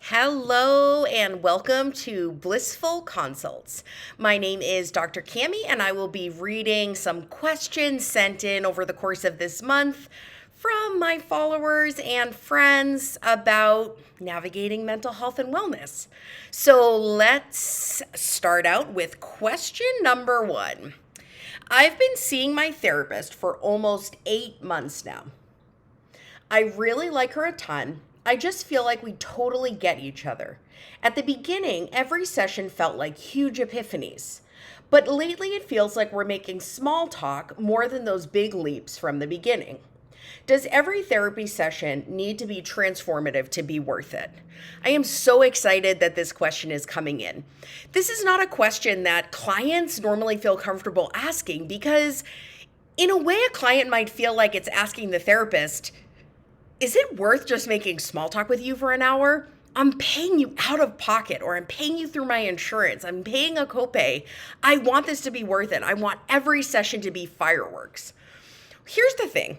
Hello and welcome to Blissful Consults. My name is Dr. Cammy and I will be reading some questions sent in over the course of this month from my followers and friends about navigating mental health and wellness. So let's start out with question number 1. I've been seeing my therapist for almost 8 months now. I really like her a ton. I just feel like we totally get each other. At the beginning, every session felt like huge epiphanies. But lately, it feels like we're making small talk more than those big leaps from the beginning. Does every therapy session need to be transformative to be worth it? I am so excited that this question is coming in. This is not a question that clients normally feel comfortable asking because, in a way, a client might feel like it's asking the therapist, is it worth just making small talk with you for an hour? I'm paying you out of pocket, or I'm paying you through my insurance. I'm paying a copay. I want this to be worth it. I want every session to be fireworks. Here's the thing.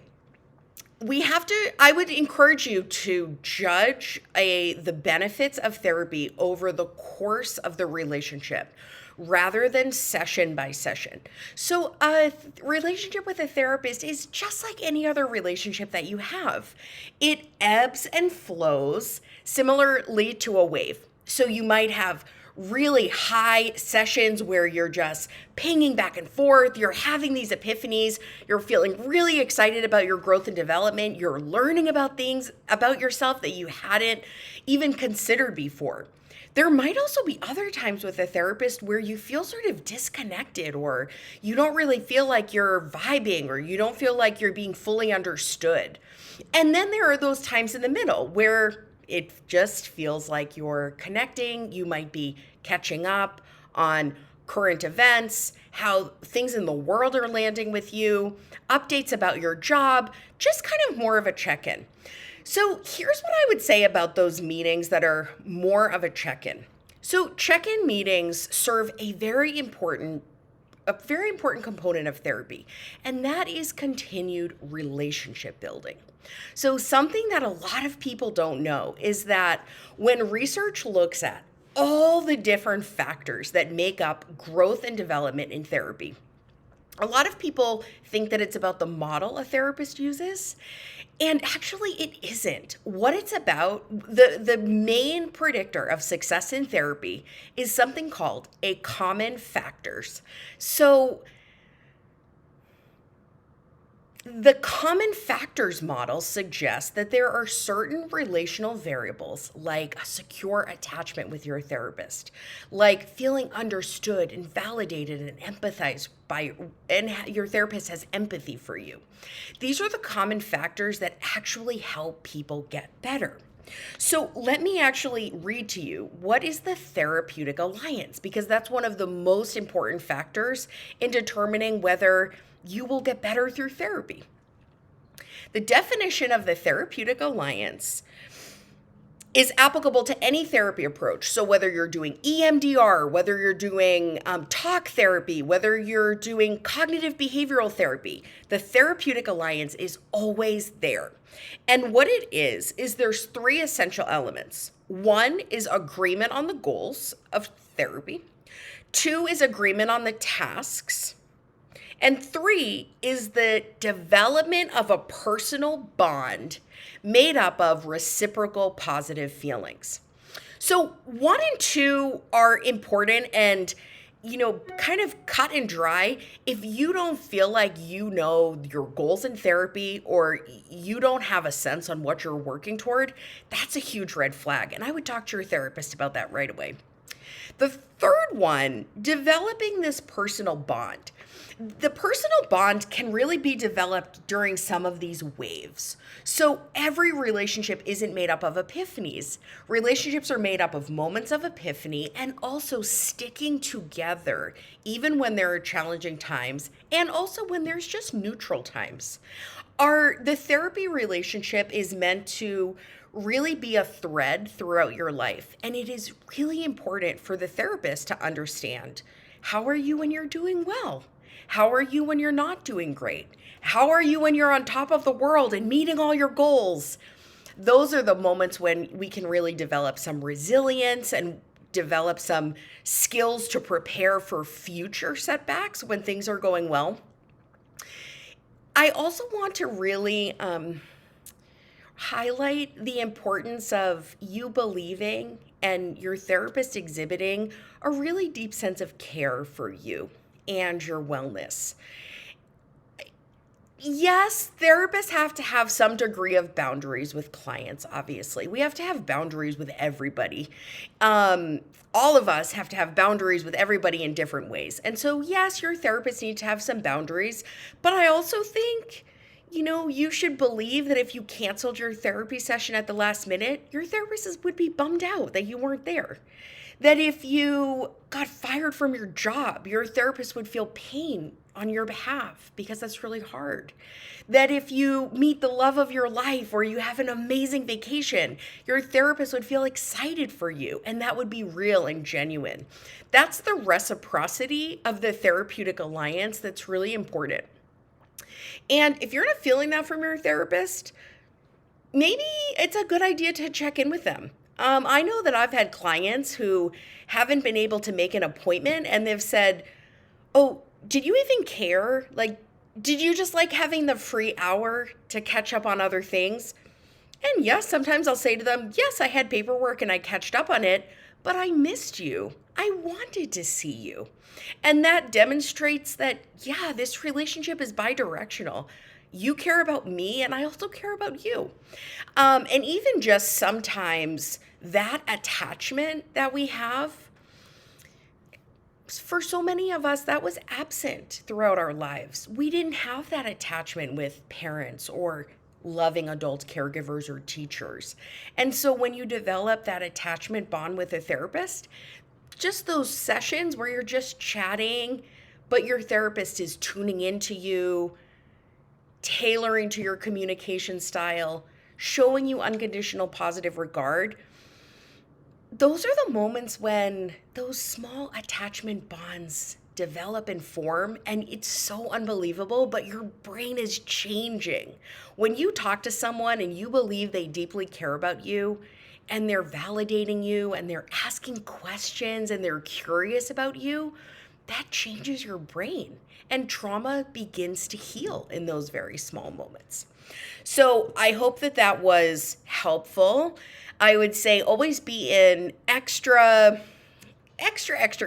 I would encourage you to judge the benefits of therapy over the course of the relationship rather than session by session. So a relationship with a therapist is just like any other relationship that you have. It ebbs and flows similarly to a wave. So you might have really high sessions where you're just pinging back and forth, you're having these epiphanies, you're feeling really excited about your growth and development, you're learning about things about yourself that you hadn't even considered before. There might also be other times with a therapist where you feel sort of disconnected, or you don't really feel like you're vibing, or you don't feel like you're being fully understood. And then there are those times in the middle where it just feels like you're connecting. You might be catching up on current events, how things in the world are landing with you, updates about your job, just kind of more of a check-in. So here's what I would say about those meetings that are more of a check-in. So check-in meetings serve a very important component of therapy, and that is continued relationship building. So something that a lot of people don't know is that when research looks at all the different factors that make up growth and development in therapy, a lot of people think that it's about the model a therapist uses, and actually it isn't. What it's about, the main predictor of success in therapy is something called a common factors. So the common factors model suggests that there are certain relational variables, like a secure attachment with your therapist, like feeling understood and validated and empathized by, and your therapist has empathy for you. These are the common factors that actually help people get better. So let me actually read to you what is the Therapeutic Alliance, because that's one of the most important factors in determining whether you will get better through therapy. The definition of the Therapeutic Alliance is applicable to any therapy approach. So whether you're doing EMDR, whether you're doing talk therapy, whether you're doing cognitive behavioral therapy, the Therapeutic Alliance is always there. And what it is there's 3 essential elements. 1 is agreement on the goals of therapy. 2 is agreement on the tasks. And 3 is the development of a personal bond made up of reciprocal positive feelings. So 1 and 2 are important and, kind of cut and dry. If you don't feel like you know your goals in therapy, or you don't have a sense on what you're working toward, that's a huge red flag. And I would talk to your therapist about that right away. The 3rd one, developing this personal bond. The personal bond can really be developed during some of these waves. So every relationship isn't made up of epiphanies. Relationships are made up of moments of epiphany and also sticking together, even when there are challenging times and also when there's just neutral times. The therapy relationship is meant to really be a thread throughout your life. And it is really important for the therapist to understand, how are you when you're doing well? How are you when you're not doing great? How are you when you're on top of the world and meeting all your goals? those are the moments when we can really develop some resilience and develop some skills to prepare for future setbacks when things are going well. I also want to really highlight the importance of you believing and your therapist exhibiting a really deep sense of care for you and your wellness. Yes, therapists have to have some degree of boundaries with clients, obviously. We have to have boundaries with everybody. All of us have to have boundaries with everybody in different ways. And so, yes, your therapist needs to have some boundaries, but I also think, you should believe that if you canceled your therapy session at the last minute, your therapist would be bummed out that you weren't there. That if you got fired from your job, your therapist would feel pain on your behalf because that's really hard. That if you meet the love of your life or you have an amazing vacation, your therapist would feel excited for you, and that would be real and genuine. That's the reciprocity of the Therapeutic Alliance that's really important. And if you're not feeling that from your therapist, maybe it's a good idea to check in with them. I know that I've had clients who haven't been able to make an appointment and they've said, "Oh, did you even care? Like, did you just like having the free hour to catch up on other things?" And yes, sometimes I'll say to them, "Yes, I had paperwork and I catched up on it, but I missed you. I wanted to see you." And that demonstrates that, yeah, this relationship is bidirectional. You care about me and I also care about you. And even just sometimes that attachment that we have, for so many of us, that was absent throughout our lives. We didn't have that attachment with parents or loving adult caregivers or teachers. And so when you develop that attachment bond with a therapist, just those sessions where you're just chatting, but your therapist is tuning into you, tailoring to your communication style, showing you unconditional positive regard, those are the moments when those small attachment bonds develop and form, and it's so unbelievable, but your brain is changing. When you talk to someone and you believe they deeply care about you, and they're validating you, and they're asking questions, and they're curious about you, that changes your brain. And trauma begins to heal in those very small moments. So I hope that that was helpful. I would say always be in extra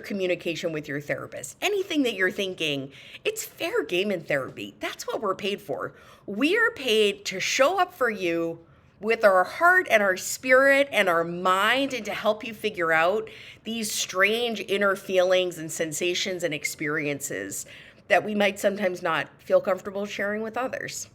communication with your therapist. Anything that you're thinking, it's fair game in therapy. That's what we're paid for. We are paid to show up for you with our heart and our spirit and our mind, and to help you figure out these strange inner feelings and sensations and experiences that we might sometimes not feel comfortable sharing with others.